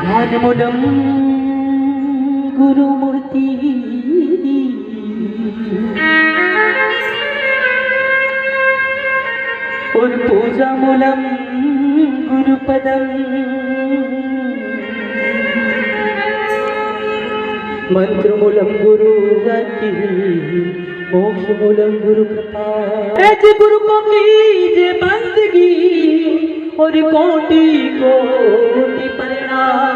ध्यानमूलं गुरुमूर्ति और पूजामूलं गुरुपदम् मंत्रमूलं गुरुगति मोक्षमूलं गुरुकृपा। ऐसे गुरु को कीजिए बंदगी और कोटि कोटि प्रणाम।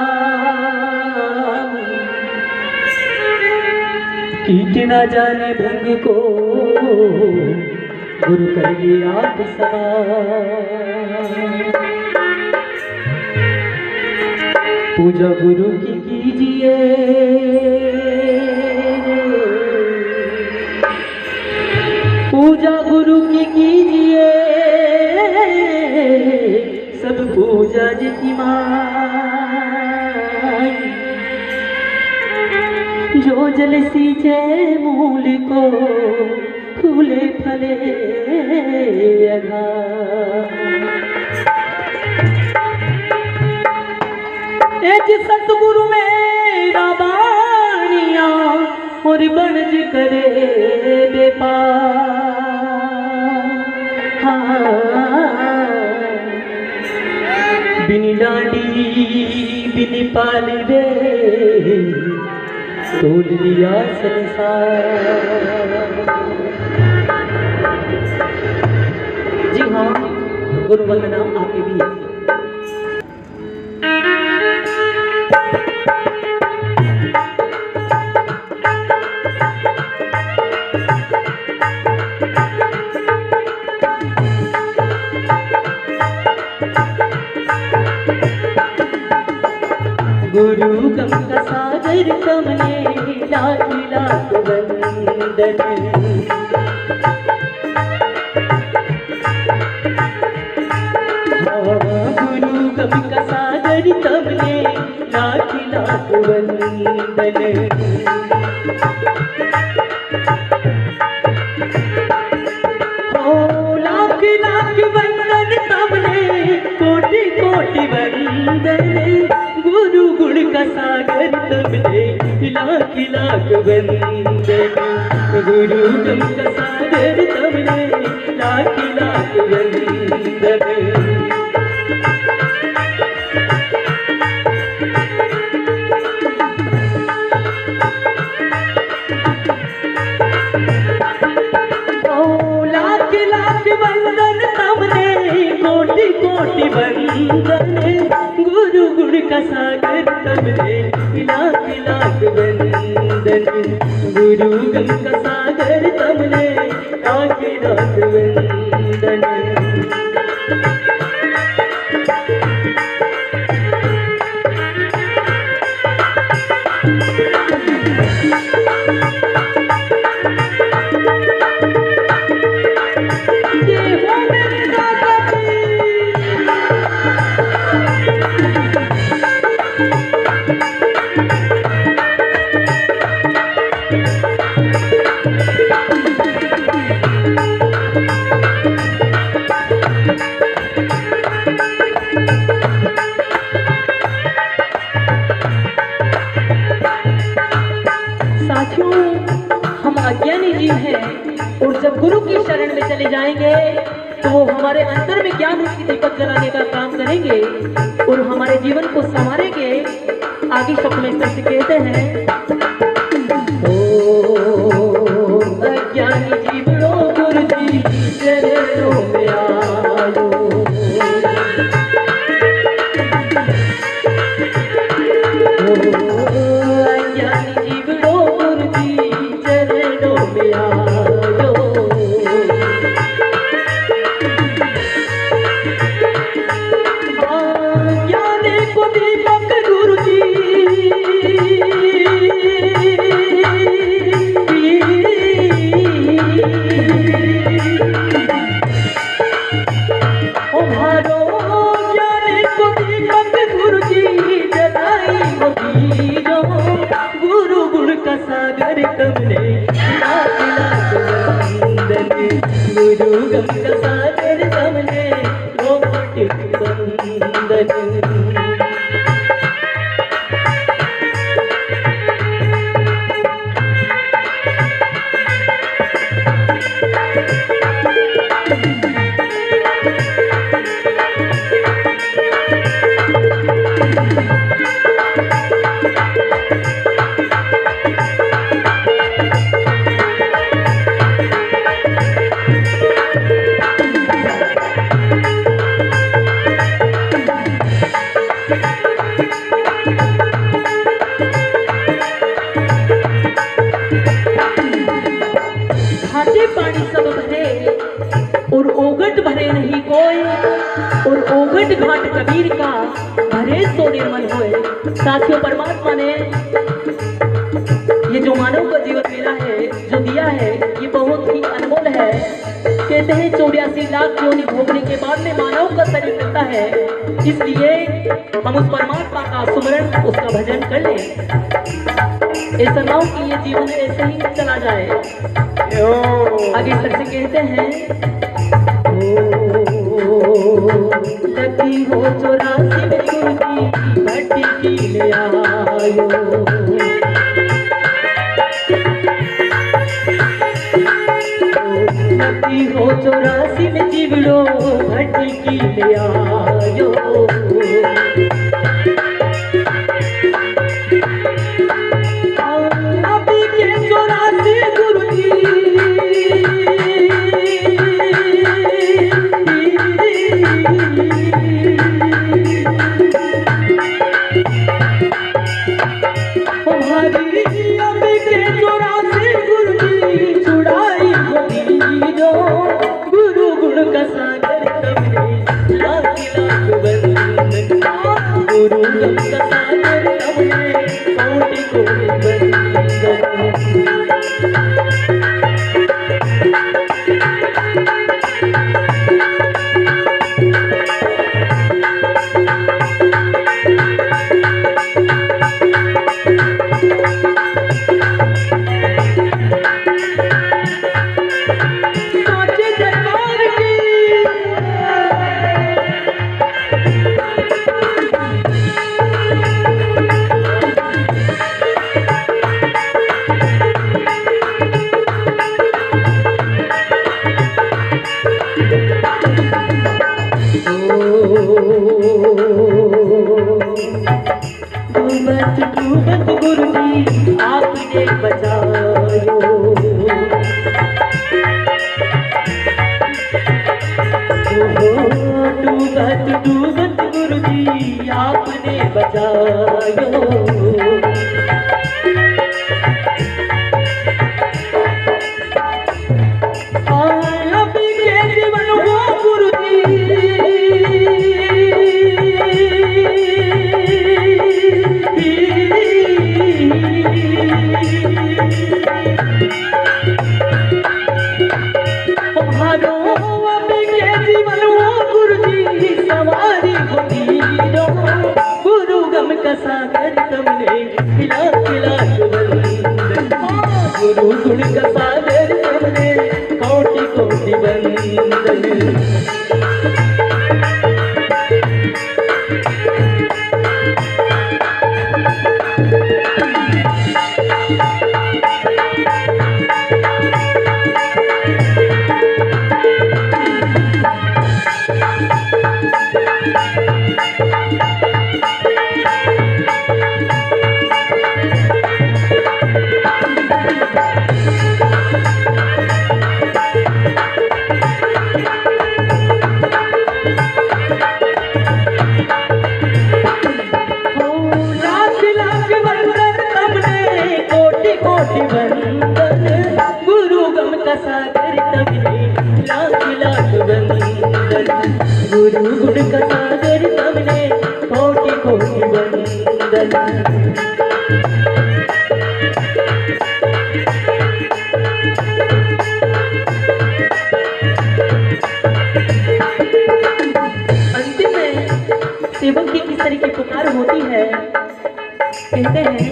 कीट न जाने भंग को गुरु करिए आप समान। पूजा गुरु की कीजिए पूजा गुरु की कीजिए सब पूजा जितनी माई। जो जल सींचे मूल को फूले फले सतगुरु मेरा बानिया और बनज करे बेपार। हाँ बिनी डांडी बिनी पाली रे तोड़ लिया संसार। जी हाँ गुरु वंदना आपके भी। गुरु गम का सागर कमले लाख लाख वंदन। गुरु गम का सागर कमले लाख लाख वंदन। लाख लाख वंदन तमने कोटि कोटि वंदन। गुरु गुण का सागर तमने लाख लाख वंदन। गुरु गुण का सागर तमने लाख लाख वंदन। लाख लाख वंदन तमने कोटि कोटि वंदन। गुरु गुण का सागर तमने लाख लाख वंदन। गुरु गुण का सागर तमने लाख लाख वंदन। साथियों हम अज्ञानी जीव हैं और जब गुरु की शरण में चले जाएंगे तो वो हमारे अंतर में ज्ञान की दीपक जलाने का काम करेंगे और हमारे जीवन को संवारेंगे। आगे शब्द में से कहते हैं ओ अज्ञानी जीवों गुरु जी चरणों में आयो। अमृत घाट कबीर का भरे सो निर्मल होए। साथियों, परमात्मा ने ये जो मानव का जीवन मिला है, जो दिया है, ये बहुत ही अनमोल है। कहते हैं 84 लाख योनि भोगने के बाद में मानव का शरीर मिलता है। इसलिए हम उस परमात्मा का सुमरण, उसका भजन कर लें। ऐसा ना हो कि ये जीवन ऐसे ही चला जाए। आगे सर से कहते हैं, लगी हो 84 में गुरु की भट्टी की ले आयो। लगी हो 84 में जीवड़ो भट्टी की ले आयो। सेवक की किस तरह की पुकार होती है। कहते हैं,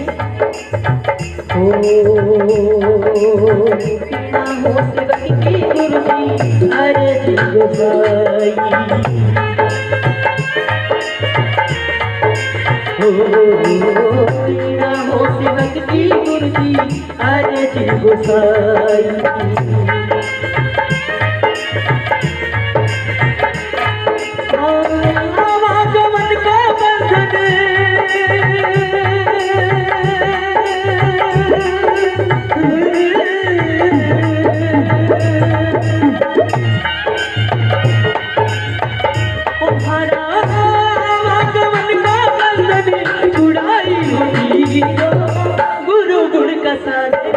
हो सेवक की गुरु जी अर्ज गुसाई। हो सेवक की गुरु जी अर्ज गुसाई। गुरु गुण का सागर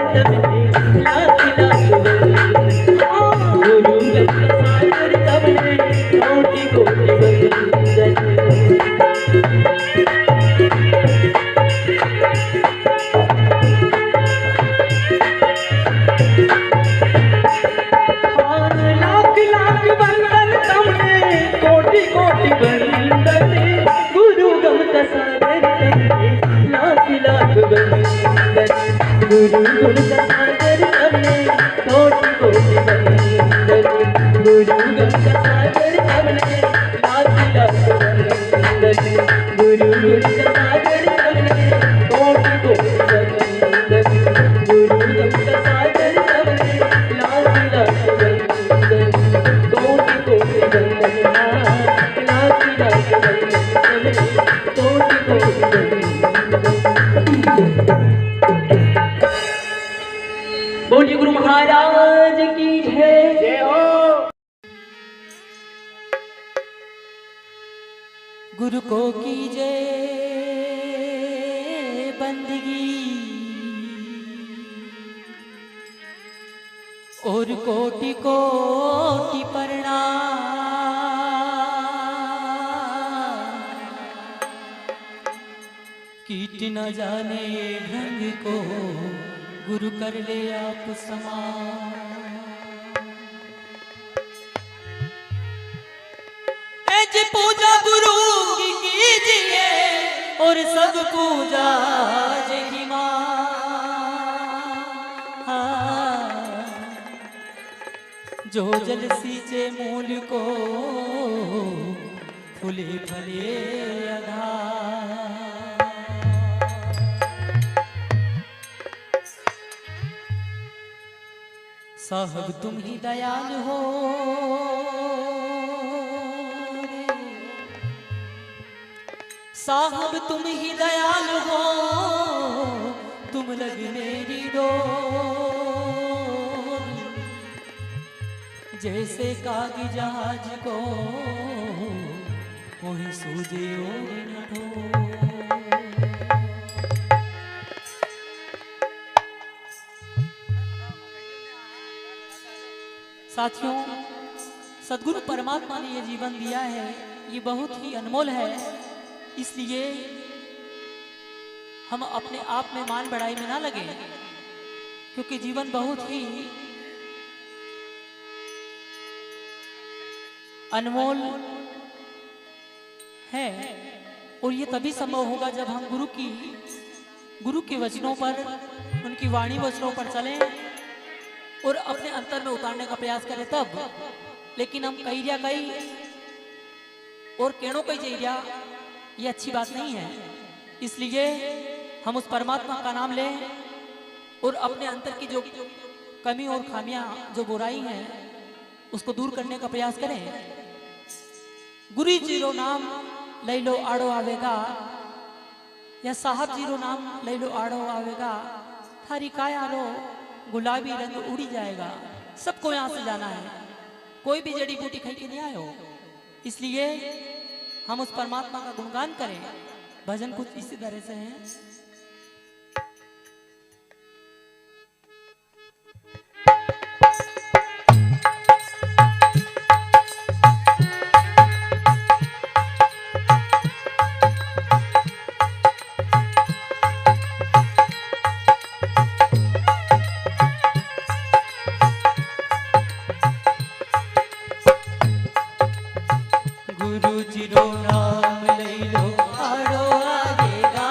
गुरु गुण का सागर हमने कोटि कोटि वंदन, गुरु गुण का सागर हमने लाख लाख वंदन, गुरु गुण का सागर हमने कोटि कोटि वंदन, गुरु गुण का सागर हमने लाख लाख वंदन, कोटि कोटि वंदन, लाख लाख वंदन, कोटि कोटि वंदन। बोलिए गुरु महाराज की जय। जय हो। गुरु को कीजिए बंदगी और कोटि कोटि प्रणाम। कीट न जाने भृंग को गुरु कर ले आप समान। जी पूजा गुरु की कीजिए और सब पूजा जय मां। जो जल सींचे मूल को फूले फले आधार। साहब तुम ही दयाल हो, साहब तुम ही दयाल हो, तुम लग मेरी डोर। जैसे कागी जहाज को वही सूझे और न ढो। साथियों, सद्गुरु परमात्मा ने ये जीवन दिया है, ये बहुत ही अनमोल है। इसलिए हम अपने आप में मान बढ़ाई में ना लगे, क्योंकि जीवन बहुत ही अनमोल है। और ये तभी संभव होगा जब हम गुरु के वचनों पर, उनकी वाणी वचनों पर चलें और अपने अंतर में उतारने का प्रयास करें तब। लेकिन हम कई और केणों कई चाहिए, ये अच्छी बात नहीं है। इसलिए हम उस परमात्मा का नाम लें और अपने अंतर की जो कमी और खामियां, जो बुराई हैं, उसको दूर करने का प्रयास करें। गुरु जीरो नाम ले लो आड़ो आवेगा, या साहब जीरो नाम ले लो आड़ो आवेगा। थारी काया रो गुलाबी रंग उड़ी जाएगा। सबको यहाँ से जाना है, कोई भी जड़ी बूटी खाई के नहीं आए हो। इसलिए हम उस परमात्मा का गुणगान करें। भजन कुछ इसी तरह से है। गुरु जीरो नाम ले लो आड़ो आवेगा,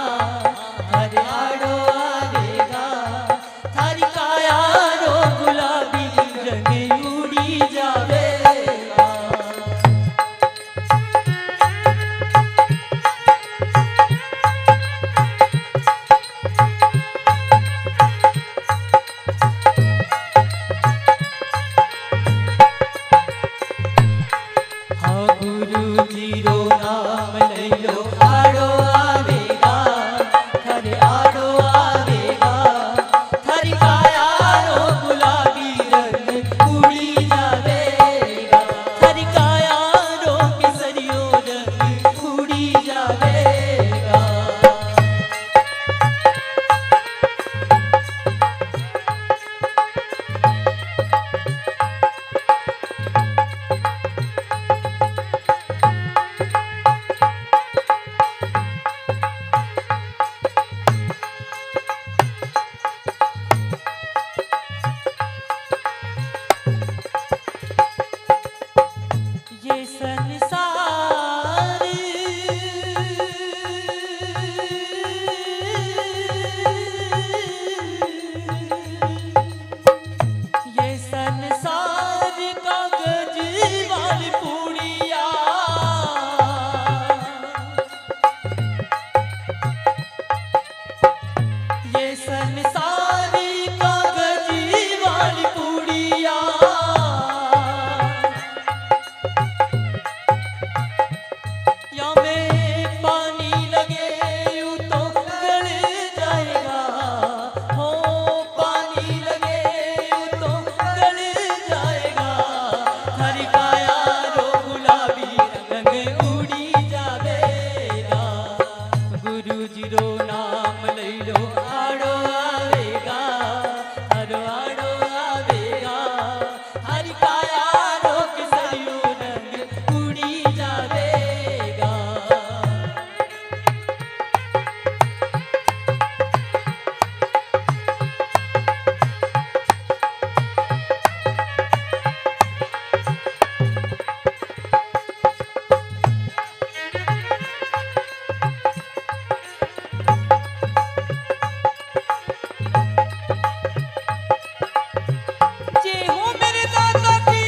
गुरु जी रो नाम ले लो आड़ो आवेगा हर आड़ो आवेगा हरि काया रो किसरियो रंग उड़ी जावेगा जय हो मेरे दादा की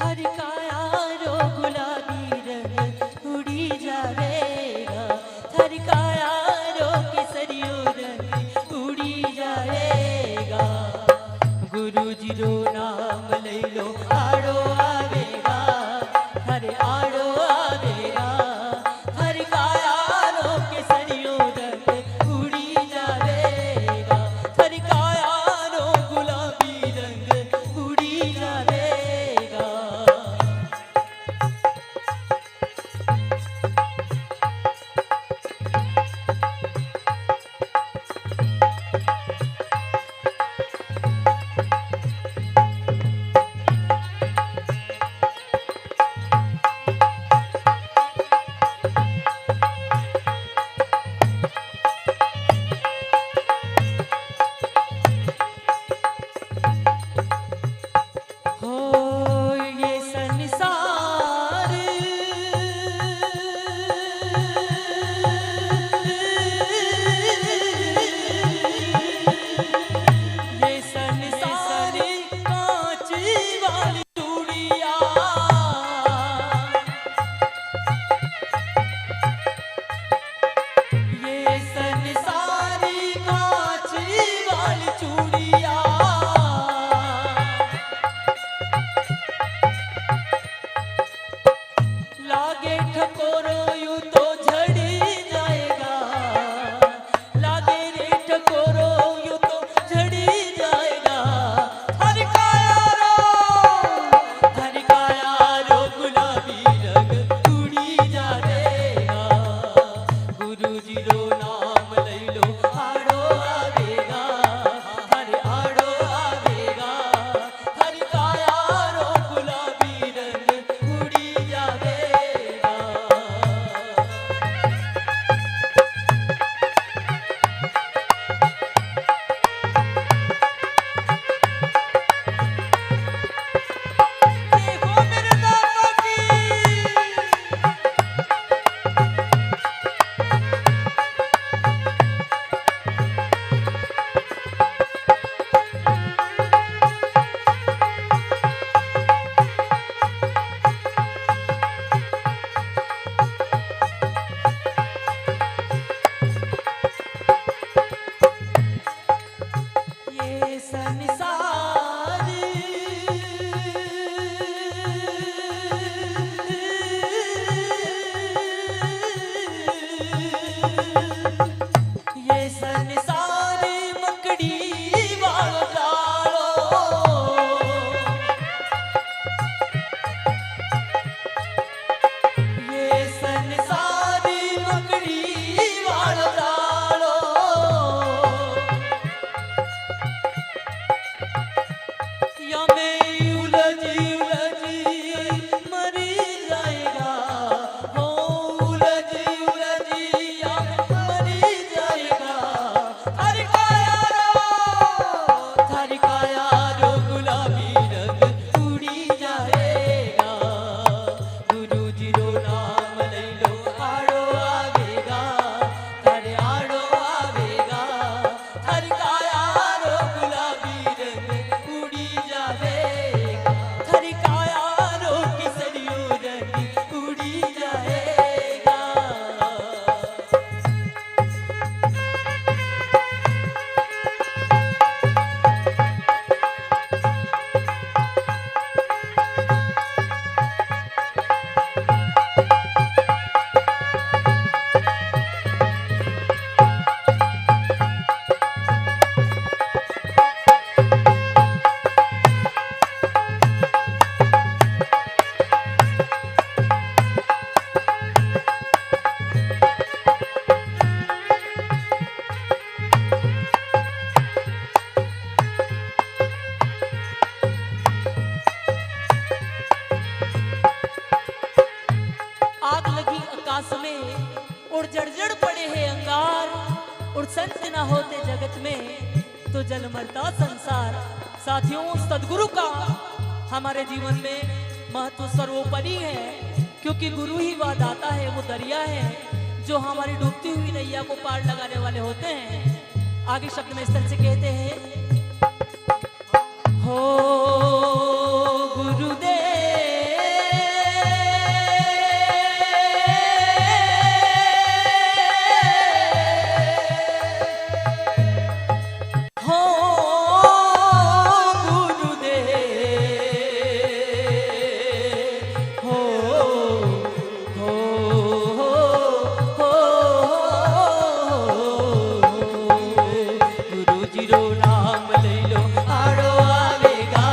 हरि काया रो गुलाबी रंग उड़ी जावेगा हरि काया रो केसरियो रंग उड़ी जाएगा गुरु जी रो नाम ले लो आड़ो आवेगा हरे आड़ो आवेगा हरि काया रो केसरियो रंग उड़ी जावेगा हरि काया रो गुलाबी रंग उड़ी जावेगा हो ये संसार ये संसार कांच वाली चूड़िया ये संसार कांच वाली चूड़िया लागे ठकोरो यूं तो झड़ी जाएगा लागे रे ठकोरो यूं तो झड़ी जाएगा हरि काया रो गुलाबी रंग उड़ी जाएगा गुरु जी रो नाम ले लो आड़ो आवेगा हरे आड़ो आवेगा हरि काया रो गुलाबी रंग उड़ी जावेगा देखो मेरे दादा की ये संसार ये संसार मकड़ी वालो डालो ये संसार मकड़ी वालो डालो या मैं उलझी मरी जाएगा हो उलझी या मरी जाएगा हरि काया रो गुलाबी रंग उड़ी जाएगा गुरु जी रो नाम ले लो आड़ो आवेगा हरे आड़ो आवेगा हरि काया रो गुलाबी रंग उड़ी जाएगा जर्जर पड़े हैं अंगार और संत ना होते जगत में तो जल मरता संसार। साथियों, सदगुरु का हमारे जीवन में महत्व सर्वोपरि है, क्योंकि गुरु ही वह दाता है, वो दरिया है जो हमारी डूबती हुई नैया को पार लगाने वाले होते हैं। आगे शब्द में इस तरह से कहते हैं, हो गुरुदेव गुरु जी रो नाम ले लो आड़ो आवेगा।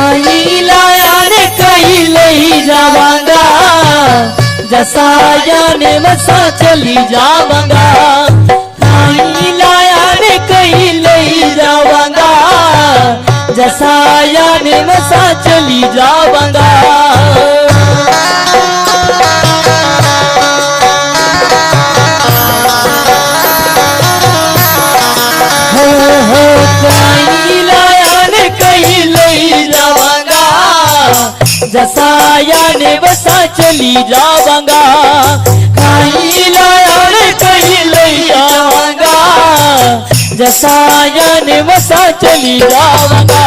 काई लायान कई लई जावांगा जसायान वसा चली जावांगा काई लायान कई लई जावांगा जसायान वसा चली जावांगा जसायान वसा चली जावांगा काई लायान कहीं लई जावांगा जसायान वसा चली जावांगा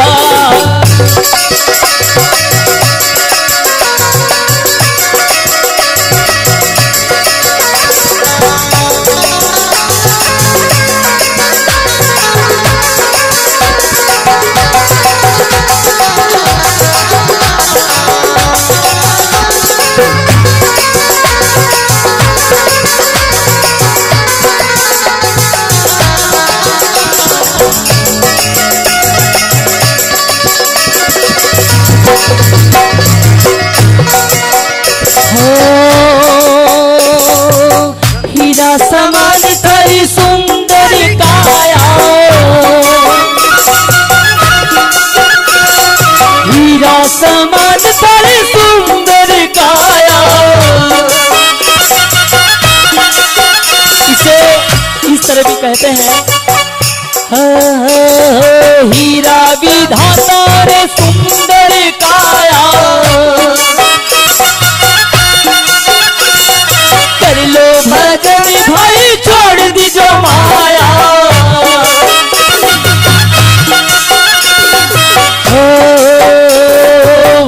हीरा समान थरी सुंदर काया हीरा समान थरी सुंदर काया इसे इस तरह भी कहते हैं हीरा विधाता रे सुंदर काया कर लो भजन भाई छोड़ दी जो माया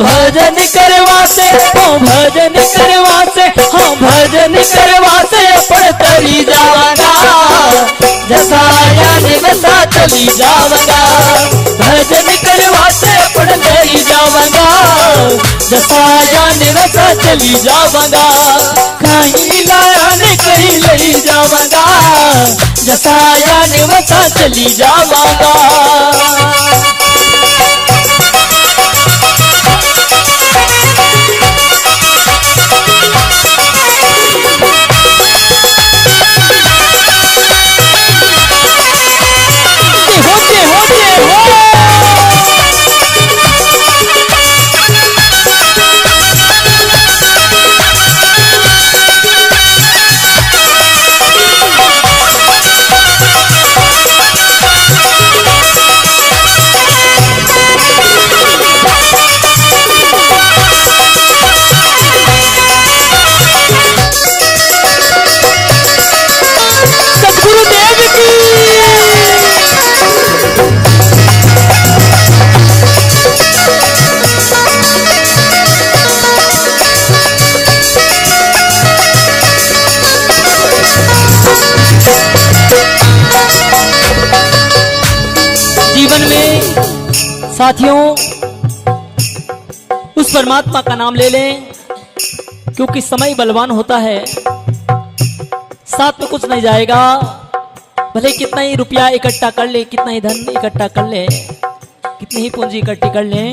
भजन करवाते भजन करवाते हाँ भजन करवाते अपन तरी जावांगा जसायान वसा चली जावांगा भजन करवाते अपन तरी जावांगा जसायान वसा चली जावांगा काई लायान कहीं लई जावांगा जसायान वसा चली जावांगा जीवन में साथियों उस परमात्मा का नाम ले लें क्योंकि समय बलवान होता है साथ में कुछ नहीं जाएगा भले कितना ही रुपया इकट्ठा कर ले कितना ही धन इकट्ठा कर ले कितनी ही पूंजी इकट्ठी कर ले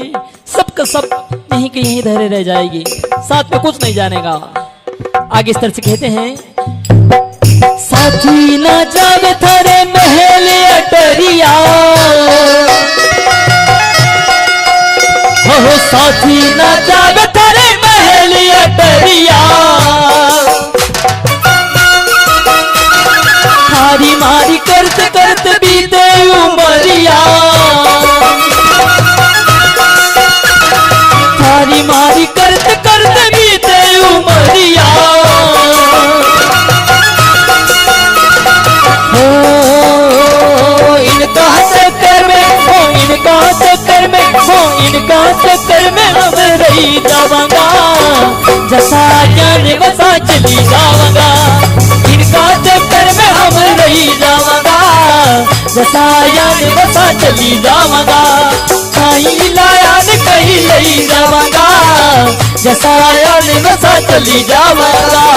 सबका सब यहीं के यहीं धरे रह जाएगी साथ में कुछ नहीं जानेगा आगे इस तरह से कहते हैं साथी न जावे थारे महल अटरिया हो साथी न जावे थारे महल अटरिया हारी मारी करत करत बीते उमरिया हारी मारी करत करत बीते उमरिया इनका चक्कर में हम रही जावांगा जसायान वसा चली जावांगा इनका चक्कर में हम रही जावांगा जसायान वसा चली जावांगा काई लायान कहीं लई जावांगा जसायान वसा चली जावांगा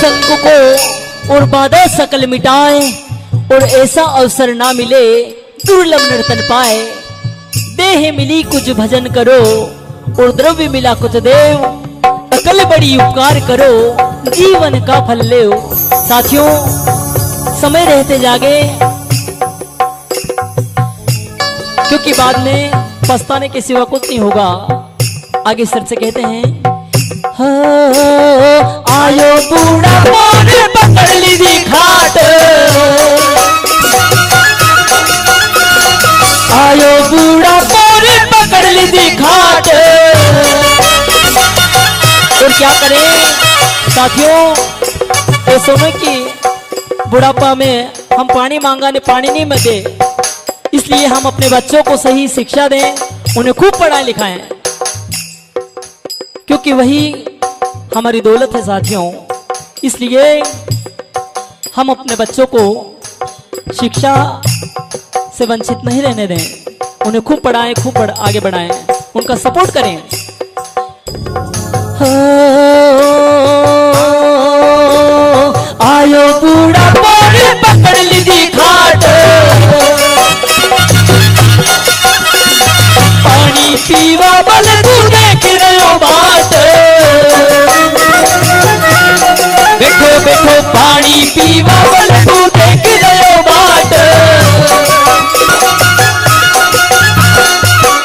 संग को और बाधा सकल मिटाए, और ऐसा अवसर ना मिले दुर्लभ नर्तन पाए। देह मिली कुछ भजन करो, और द्रव्य मिला कुछ देव, अकल बड़ी उपकार करो, जीवन का फल ले। साथियों, समय रहते जागे, क्योंकि बाद में पछताने के सिवा कुछ नहीं होगा। आगे सर से कहते हैं, आयो बूढ़ा मोर पकड़ लीधी खाट, आयो बूढ़ा मोर पकड़ लीधी खाट। और क्या करें साथियों, ऐसा में कि बुढ़ापा में हम पानी मांगा ने पानी नहीं मिले, इसलिए हम अपने बच्चों को सही शिक्षा दें, उन्हें खूब पढ़ाएं लिखाएं, क्योंकि वही हमारी दौलत है साथियों। इसलिए हम अपने बच्चों को शिक्षा से वंचित नहीं रहने दें, उन्हें खूब पढ़ाएं, खूब आगे बढ़ाएं, उनका सपोर्ट करें। आयो बूढ़ा मोर पकड़ लीधी खाट, पानी पीवा बल तू देख रहो बाट। बैठो बैठो पानी पीवा बल तू देख रहो बाट।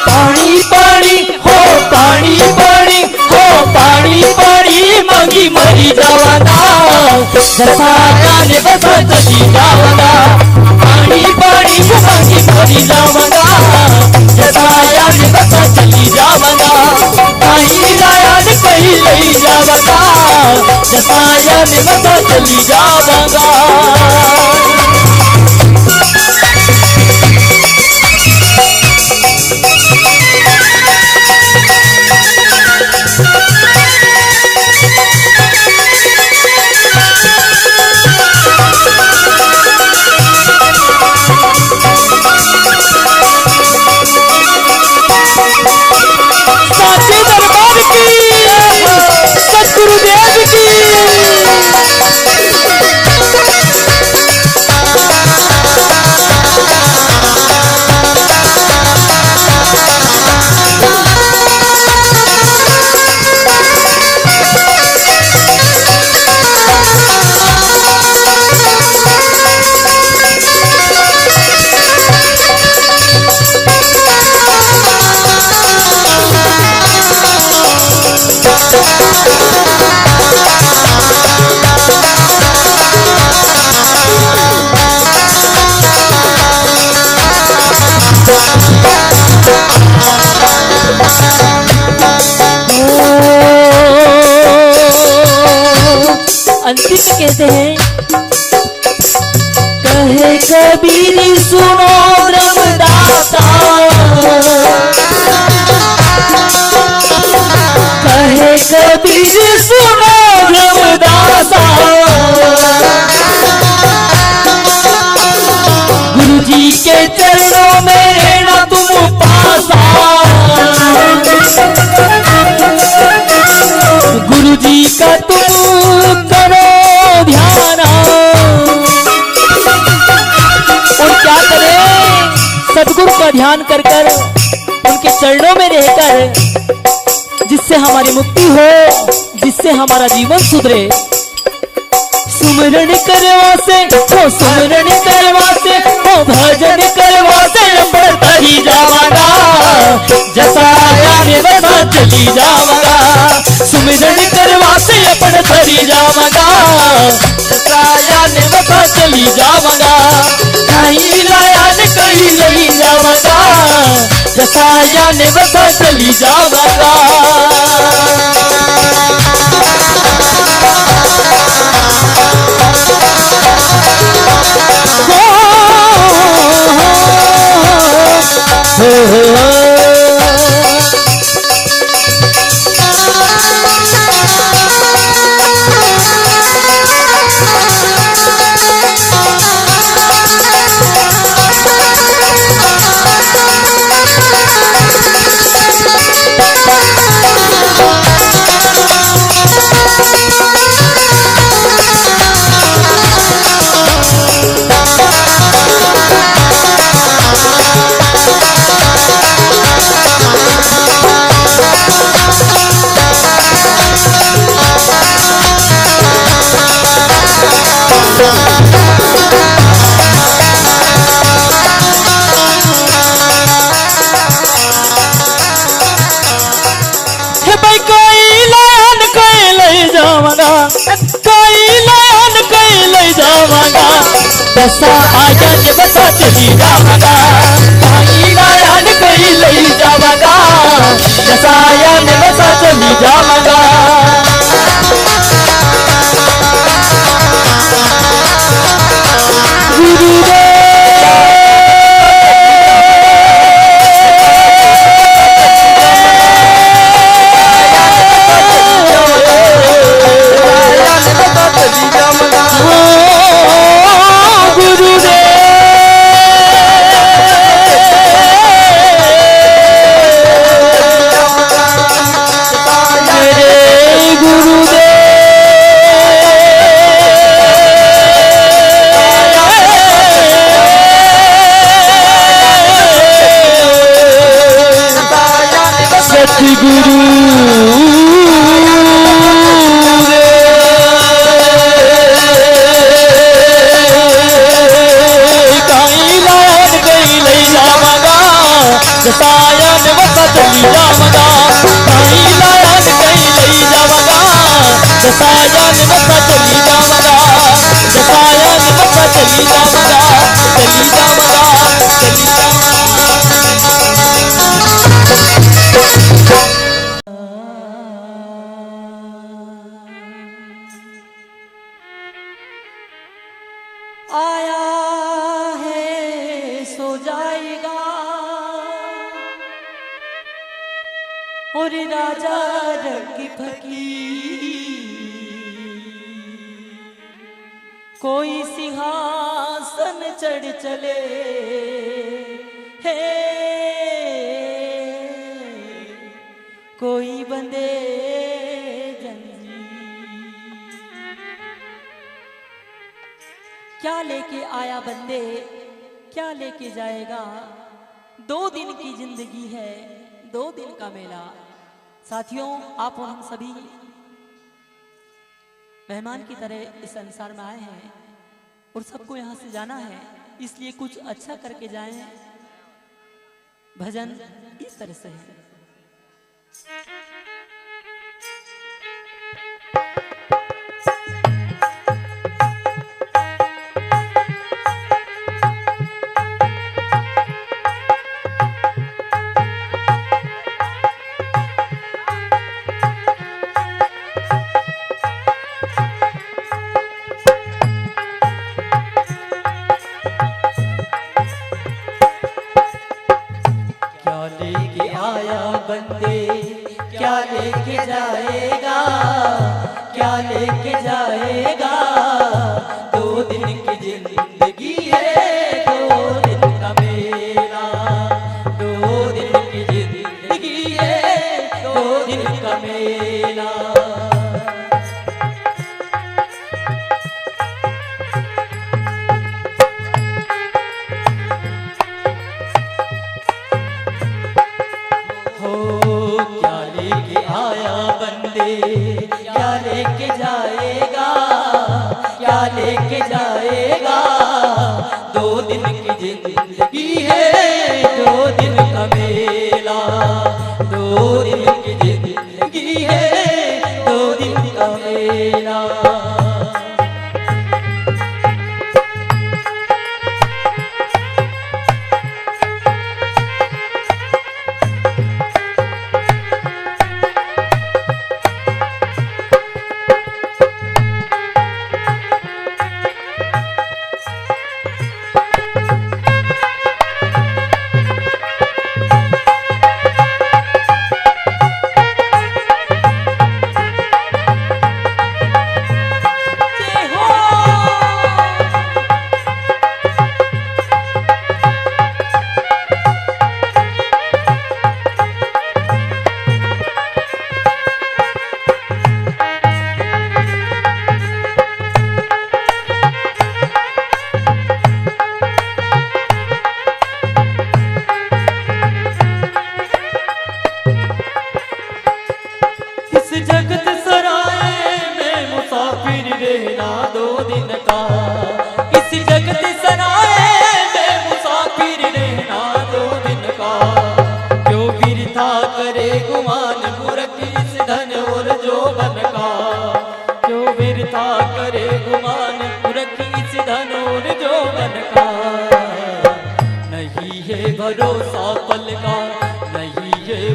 पानी पानी हो पानी पानी हो पानी पानी मांगी मरी जावाना, जसा जाने बसा चली जावाना। पानी पानी मांगी मरी जावाना, जसा जाने बसा चली जावाना। कहीं लायान कहीं ले जावाना, जसा जाने बसा चली जावाना। अंतिम में कहते हैं, कहे कबीर सुनो ब्रह्मदाता, कहे कबीर सुनो ब्रह्मदाता। गुरु जी के चरणों में रहना तुम पासा, गुरु जी का तुम करो ध्यान। और क्या करें, सदगुरु का ध्यान कर कर, उनके चरणों में रहकर, जिससे हमारी मुक्ति हो, जिससे हमारा जीवन सुधरे। सुमरण करवा से हो, सुमरण करवा से हो, भजन करवा से बढ़ता ही जावागा, जसा जाने बसा चली जावागा। सुमरण करवा से बढ़ता ही जावागा, जसा जाने बसा चली जावागा। कहीं लाया ने कहीं नहीं जावागा, जसा जाने बसा चली जावागा। कई लान कई ले जावांगा दसा आयन बसा चली जावांगा कई लान कई ले जावांगा दसा आयन बसा चली जावांगा आया है सो जाएगा और राजा रंग फकीर कोई सिंहासन चढ़ चले है कोई बंदे क्या लेके आया बंदे क्या लेके जाएगा 2 दिन की जिंदगी है 2 दिन का मेला। साथियों आप और हम सभी मेहमान की तरह इस संसार में आए हैं और सबको यहाँ से जाना है इसलिए कुछ अच्छा करके जाएं। भजन इस तरह से है। बंदे क्या लेके जाएगा क्या लेके जाएगा 2 दिन की जिंदगी है 2 दिन का मेला 2 दिन की जिंदगी है 2 दिन का मेला। क्या लेके जाएगा क्या लेके जाएगा 2 दिन की जिंदगी है 2 दिन का मेला 2 दिन की जिंदगी है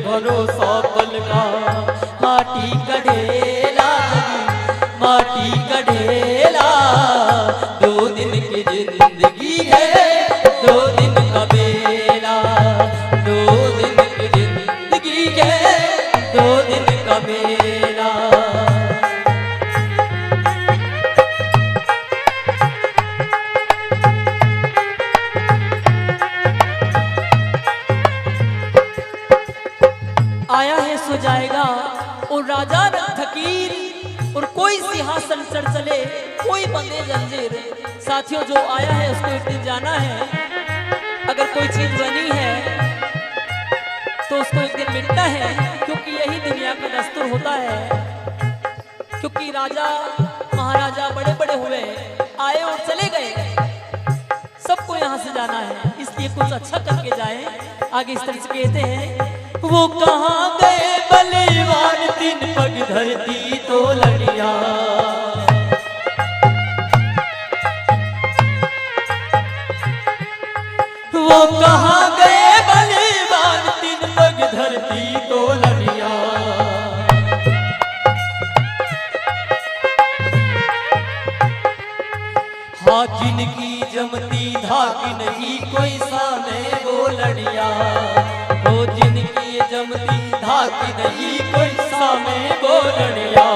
भरोसा पल का माटी का ढेला माटी का ढेला 2 दिन की जिंदगी है 2 दिन का बेला 2 दिन की जिंदगी है 2 दिन का बेला। आया है सो जाएगा और राजा रंग फकीर और कोई सिंहासन चढ़ चले कोई बंदे जंजीर। साथियों जो आया है उसको एक दिन जाना है। अगर कोई चीज बनी है तो उसको एक दिन मिटना है, क्योंकि यही दुनिया का दस्तूर होता है। क्योंकि राजा महाराजा बड़े बड़े हुए आए और चले गए, सबको यहाँ से जाना है, इसलिए कुछ अच्छा करके जाए। आगे इस तरह से कहते हैं, वो कहाँ गए बलवान 3 पग धरती तो लड़िया वो कहाँ गए बलवान 3 पग धरती तो लड़िया हाँ जिनकी जमती धाक नहीं कोई सामे वो लड़िया वो जिनकी जमती धाक नहीं कोई सामे वो लड़िया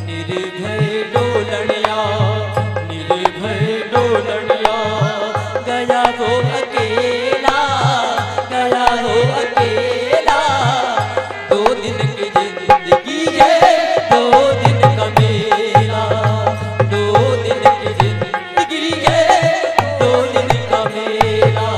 निर्भय डोलड़िया निर्भय डोलड़िया गया वो अकेला गया वो अकेला 2 दिन की जिंदगी है 2 दिन का मेला 2 दिन की जिंदगी है 2 दिन का मेला।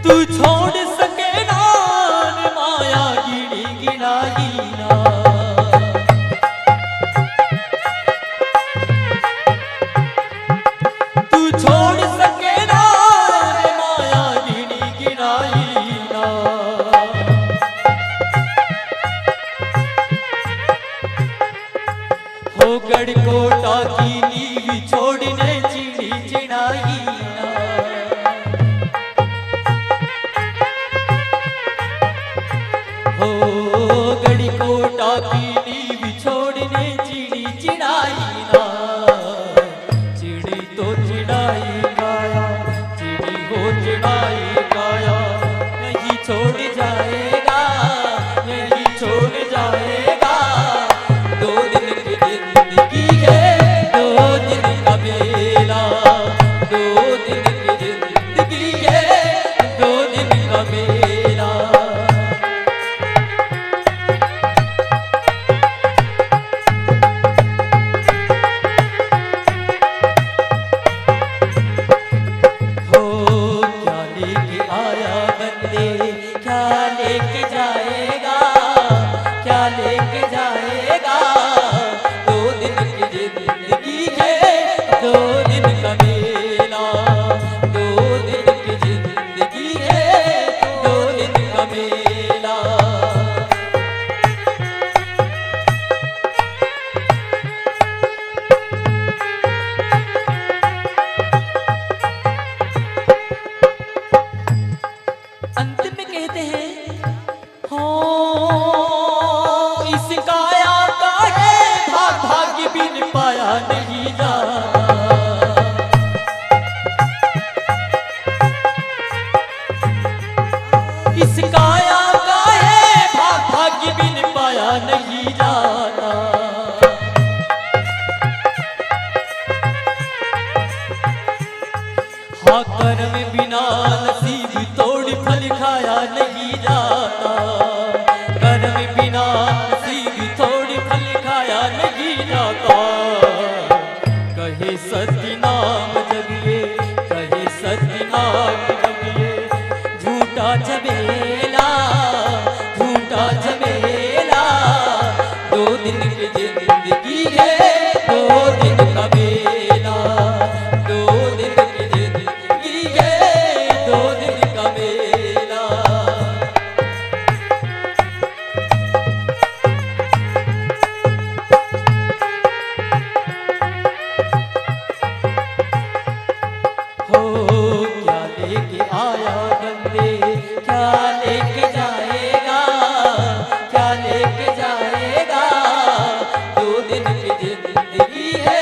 तू छोड़ सके ना माया गिड़ी गिनाई ना तू छोड़ सके ना माया गिड़ी गिनाई ना हो गढ़कोटा की नीवी छोड़ने चिड़ी चिड़ाई ना हो गढ़कोटा की नीवी छोड़ने चिड़ी चिड़ाई ना चिड़ी तो चिड़ाई काया चिड़ी हो चिड़ाई काया नहीं छोड़ जाएगा नहीं छोड़ जाएगा 2 दिन की जिंदगी है 2 दिन का मेला 2 दिन की जिंदगी है 2 दिन का मेला। हो क्या लेके आया बंदे क्या लेके जाएगा क्या लेके जाएगा 2 दिन की जिंदगी है 2 दिन का मेला 2 दिन की जिंदगी है 2 दिन का मेला। अंतिम में कहते हैं, हो इस काया का है भाग्य बिन पाया नहीं जाता इस काया का है भाग्य बिन पाया नहीं जाता हाँ कर्म बिना नसीब तोड़ फल खाया नहीं जाता कर्म बिना नसीब तोड़ दिन की जिंदगी है, 2 दिन का मेला। 2 दिन की जिंदगी है, 2 दिन का मेला। हो क्या लेके आया बंदे, क्या लेके जाएगा, क्या लेके जाएगा। 2 दिन की जिंदगी है,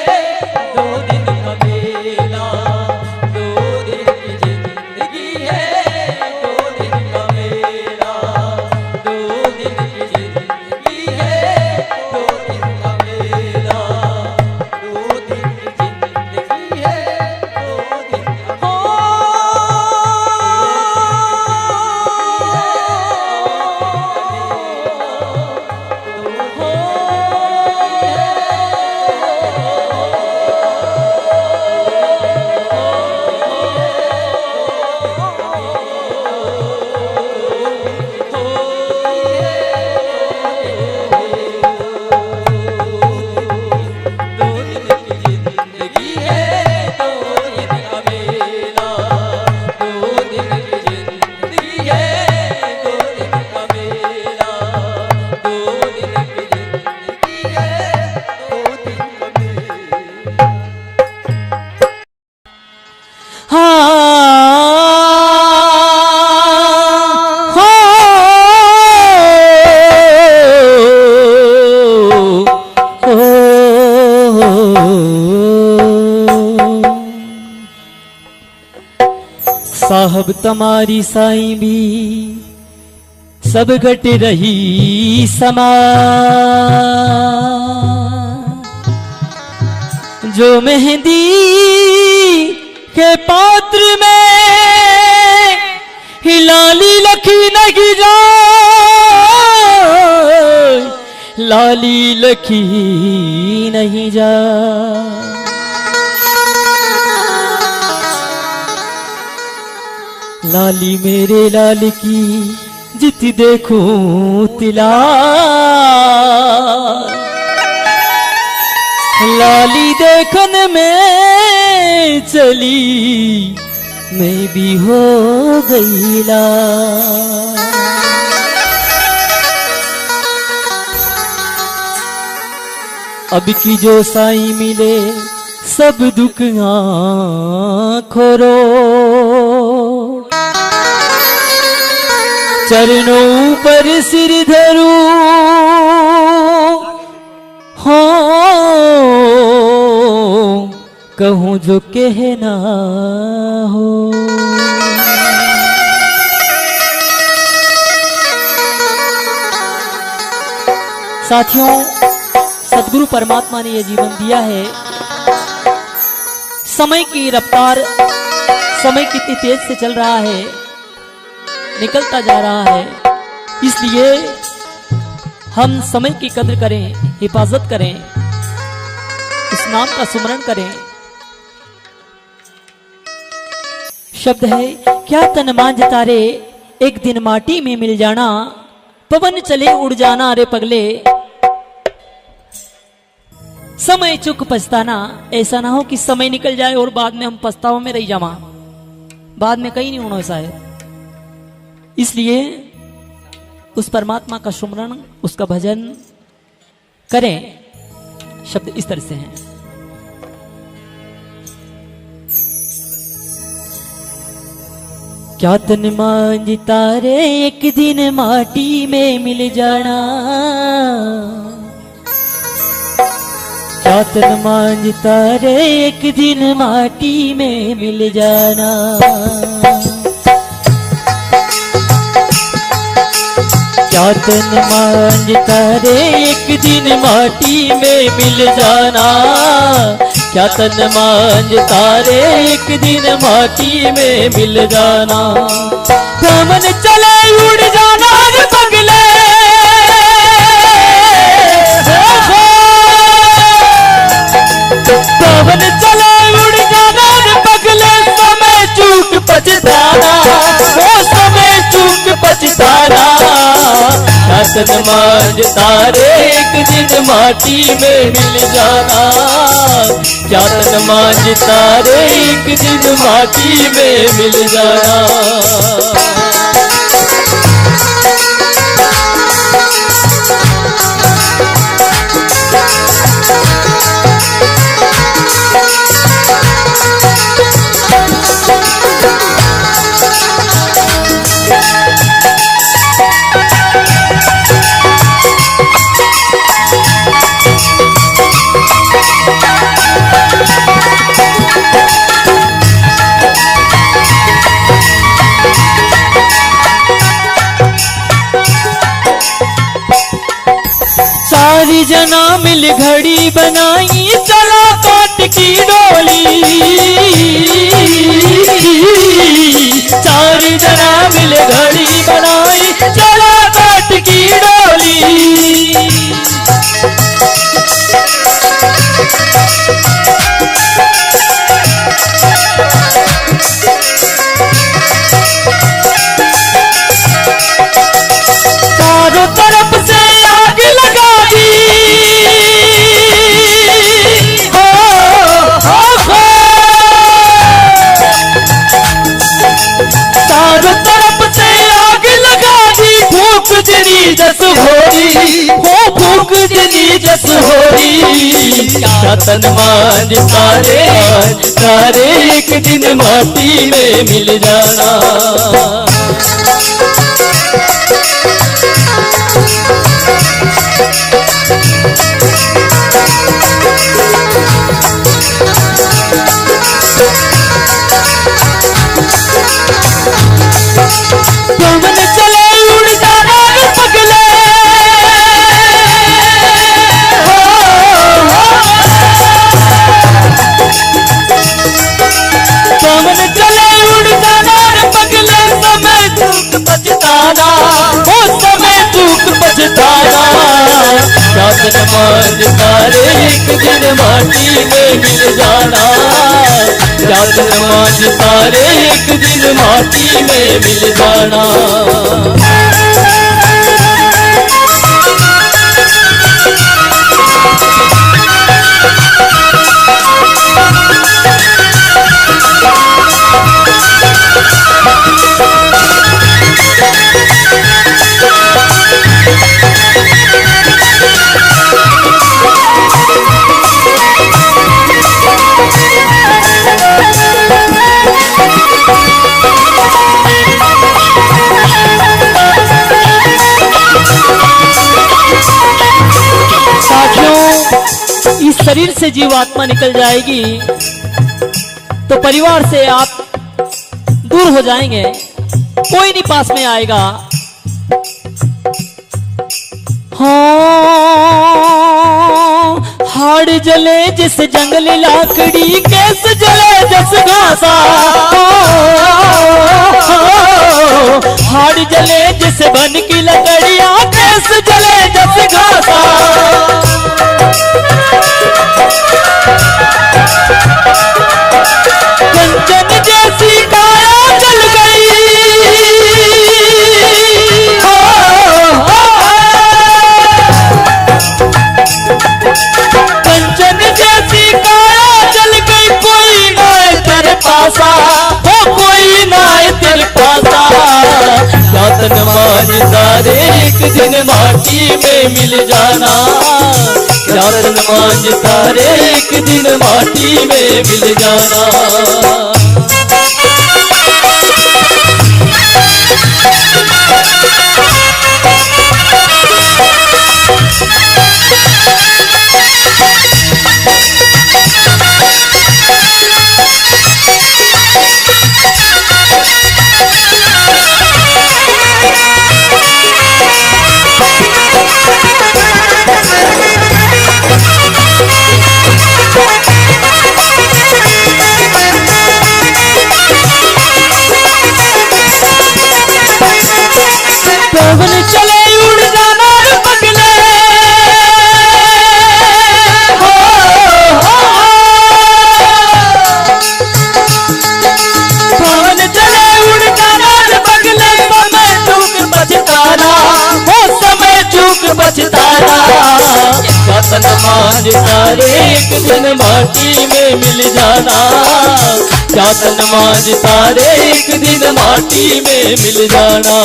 2 दिन का मेला। 2 दिन की जिंदगी है, 2 दिन का मेला। 2 दिन की जिंदगी है, 2 दिन का मेला। 2 दिन की जिंदगी है, 2 दिन का साहब तुम्हारी साईं भी सब घट रही समा। जो मेहंदी के पात्र में लाली लखी नहीं जा, लाली लखी नहीं जा। लाली मेरे लाल की जित देखूं तिला, लाली देखन में चली मैं भी हो गई लाल। अब की जो साईं मिले सब दुख खोरो, चरणों पर सिर धरूं हो, कहूं जो कहना हो। साथियों, सदगुरु परमात्मा ने यह जीवन दिया है। समय की रफ्तार, समय कितनी तेज से चल रहा है, निकलता जा रहा है। इसलिए हम समय की कद्र करें, हिफाजत करें, इस नाम का सुमरण करें। शब्द है, क्या तन मांझ तारे एक दिन माटी में मिल जाना, पवन चले उड़ जाना रे पगले, समय चुक पछताना। ऐसा ना हो कि समय निकल जाए और बाद में हम पछतावा में रह जावा, बाद में कहीं नहीं होना ऐसा है। इसलिए उस परमात्मा का सुमरण, उसका भजन करें। शब्द इस तरह से हैं, क्या तन मांझ तारे एक दिन माटी में मिल जाना, क्या तन मांझ तारे एक दिन माटी में मिल जाना। क्या तन मांझ तारे एक दिन माटी में मिल जाना, क्या तन मांझ तारे एक दिन माटी में मिल जाना। पवन चले उड़ जाना रे पगले, पवन चले उड़ जाना रे पगले, समय चूक पछताना, वो समय चूक पछताना। क्या तन मांझ तारे एक दिन माटी में मिल जाना। जातन मांझ तारे एक दिन माटी में मिल जाना। सारी जना मिल घड़ी बनाई चला काट की डोली। सारी जना मिल घड़ी बनाई चला काट की डोली। चारों तरफ से आग लगा दी। हो, हो। चारों तरफ से आग लगा दी। फूक जनी जस होरी, हो फूक जनी जस होरी। जातन मांझ तारे तारे एक दिन माटी में मिल जाना। पवन चले उड़ जाना रे पगले। हो, पवन चले उड़ जाना रे पगले। समय दुख पछताना, हो समय दुख पछताना। जातन मांझ तारे एक दिन माटी में मिल जाना। जातन मांझ तारे एक दिन माटी में मिल जाना। इस शरीर से जीवात्मा निकल जाएगी तो परिवार से आप दूर हो जाएंगे, कोई नहीं पास में आएगा। हाँ, हाड़ जले जिस जंगल लाकड़ी, कैस जले जस घासा। हाड़ जले जिस बन की लकड़ियां, कैस जले जस घासा। कंचन जैसी काया जल गई। कंचन जैसी काया जल गई। कोई ना तेरे पासा, हो कोई ना तेरे पासा। जातन मांझ तारे एक दिन माटी में मिल जाना। जातन मांझ तारे एक दिन माटी में मिल जाना। जातन मांझ तारे एक दिन माटी में मिल जाना, जातन मांझ तारे एक दिन माटी में मिल जाना।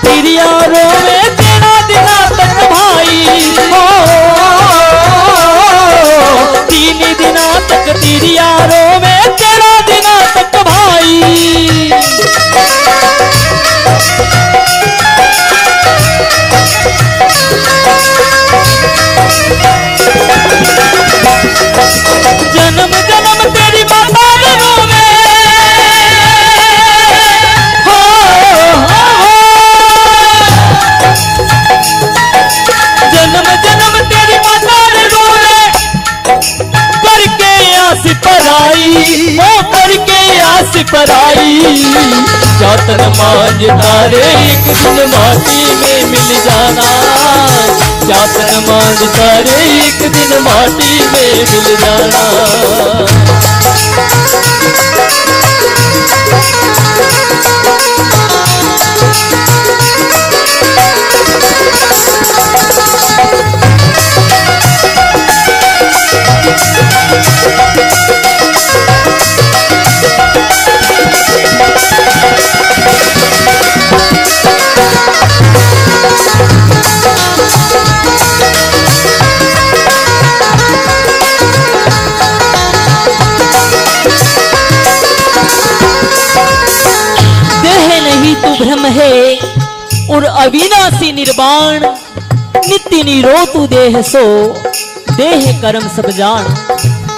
तेरी यारों में तेरा दिना तक भाई हो, तीन दिना तक तेरी यारों में तेरा दिना तक भाई। जन्म जन्म तेरी माता रोवे जन्म जन्म तेरी माता रे रोवे करके आस पराई, वो करके आस पराई। जातन मांझ तारे एक दिन माटी में मिल जाना, जातन मांझ तारे एक दिन माटी में मिल जाना। ब्रह्म है और अविनाशी निर्वाण, नित्य निरो तू देह सो देह कर्म सब जान।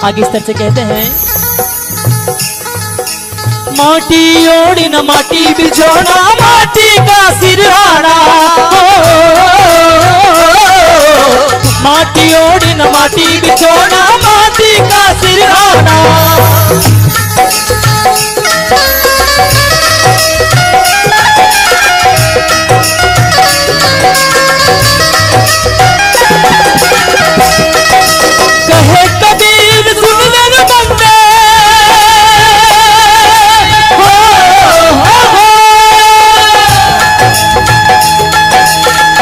आगे इस तरह से कहते हैं, माटी ओढ़ी न माटी बिछोना, माटी का सिरहाना, माटी ओढ़ी न माटी बिछोना, माटी का सिरहाना। कहे कबीर सुन ले बंदे,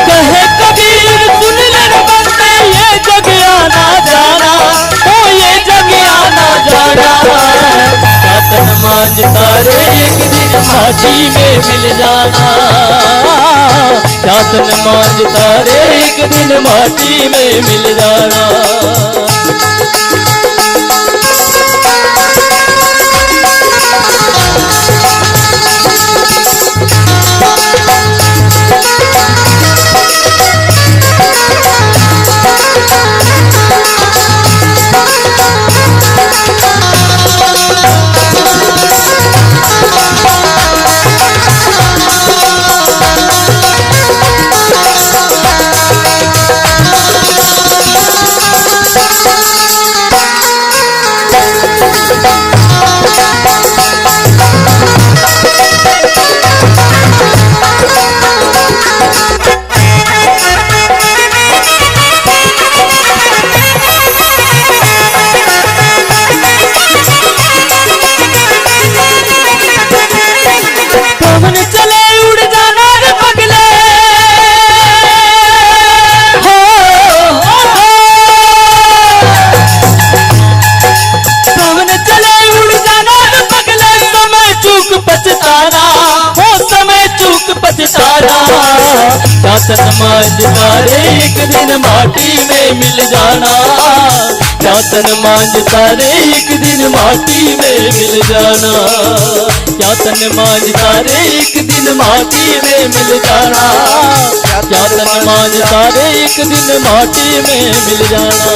कहे कबीर सुन ले बंदे, ये जग आना जाना, ओ ये जग आना जाना। जातन मांझ तारे एक दिन माटी में मिल जाना, जातन मांझ तारे एक दिन माटी में मिल जाना। तन मांझ तारे एक दिन माटी में मिल जाना, क्या तन मांझ तारे एक दिन माटी में मिल जाना, क्या तन मांझ तारे एक दिन माटी में मिल जाना, क्या तन मांझ तारे एक दिन माटी में मिल जाना।